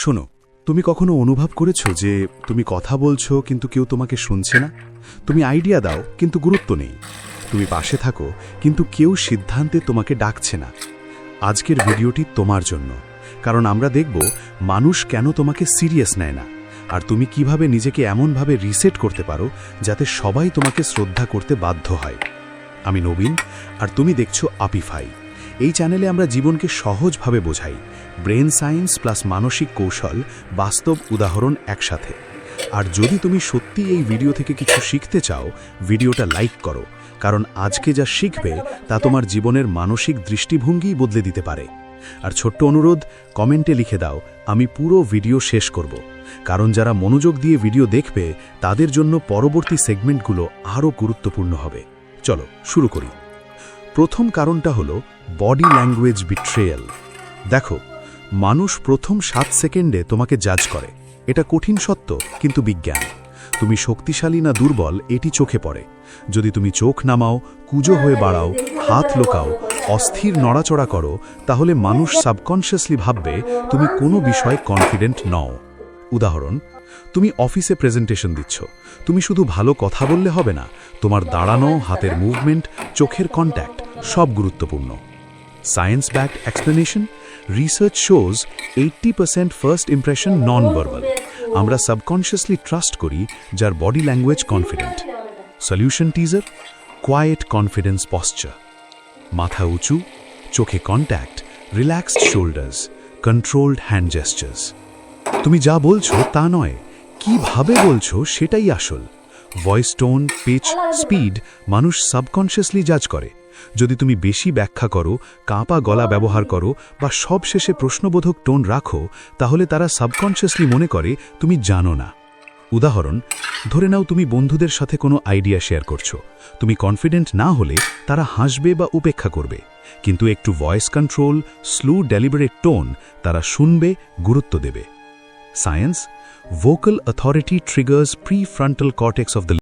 শোনো, তুমি কখনো অনুভব করেছো যে তুমি কথা বলছো কিন্তু কেউ তোমাকে শুনছে না? তুমি আইডিয়া দাও কিন্তু গুরুত্ব নেই। তুমি পাশে থাকো কিন্তু কেউ সিদ্ধান্তে তোমাকে ডাকছে না। আজকের ভিডিওটি তোমার জন্য, কারণ আমরা দেখব মানুষ কেন তোমাকে সিরিয়াস নেয় না, আর তুমি কিভাবে নিজেকে এমনভাবে রিসেট করতে পারো যাতে সবাই তোমাকে শ্রদ্ধা করতে বাধ্য হয়। আমি নবীন, আর তুমি দেখছো আপিফাই। এই চ্যানেলে আমরা জীবনকে সহজভাবে বোঝাই, ব্রেন সায়েন্স প্লাস মানসিক কৌশল, বাস্তব উদাহরণ একসাথে। আর যদি তুমি সত্যি এই ভিডিও থেকে কিছু শিখতে চাও, ভিডিওটা লাইক করো, কারণ আজকে যা শিখবে তা তোমার জীবনের মানসিক দৃষ্টিভঙ্গিই বদলে দিতে পারে। আর ছোট্ট অনুরোধ, কমেন্টে লিখে দাও আমি পুরো ভিডিও শেষ করব, কারণ যারা মনোযোগ দিয়ে ভিডিও দেখবে তাদের জন্য পরবর্তী সেগমেন্টগুলো আরও গুরুত্বপূর্ণ হবে। চলো শুরু করি। প্রথম কারণটা হলো বডি ল্যাঙ্গুয়েজ বিট্রেয়াল। দেখো, মানুষ প্রথম 7 সেকেন্ডে তোমাকে জাজ করে। এটা কঠিন সত্য, কিন্তু বিজ্ঞান। তুমি শক্তিশালী না দুর্বল এটি চোখে পড়ে। যদি তুমি চোখ নামাও, কুঁজো হয়ে বাড়াও, হাত লোকাও, অস্থির নড়াচড়া করো, তাহলে মানুষ সাবকনশিয়াসলি ভাববে তুমি কোনো বিষয়ে কনফিডেন্ট নও। উদাহরণ, তুমি অফিসে প্রেজেন্টেশন দিচ্ছ। তুমি শুধু ভালো কথা বললে হবে না, তোমার দাঁড়ানো, হাতের মুভমেন্ট, চোখের কন্ট্যাক্ট সব গুরুত্বপূর্ণ। Science backed explanation, research shows 80% first impression non verbal. আমরা সাবকনশিয়াসলি ট্রাস্ট করি যার body language confident. Solution teaser, quiet confidence posture. মাথা উঁচু, চোখে contact, relaxed shoulders, controlled hand gestures. তুমি যা বলছো তা নয়, কিভাবে বলছো সেটাই আসল। ভয়েস টোন, পিচ, স্পিড মানুষ সাবকনশিয়াসলি জাজ করে। যদি তুমি বেশি ব্যাখ্যা করো, কাঁপা গলা ব্যবহার করো বা সবশেষে প্রশ্নবোধক টোন রাখো, তাহলে তারা সাবকনশিয়াসলি মনে করে তুমি জানো না। উদাহরণ, ধরে নাও তুমি বন্ধুদের সাথে কোনো আইডিয়া শেয়ার করছো। তুমি কনফিডেন্ট না হলে তারা হাসবে বা উপেক্ষা করবে, কিন্তু একটু voice control, slow deliberate tone, তারা শুনবে, গুরুত্ব দেবে। Science, vocal authority triggers prefrontal cortex of the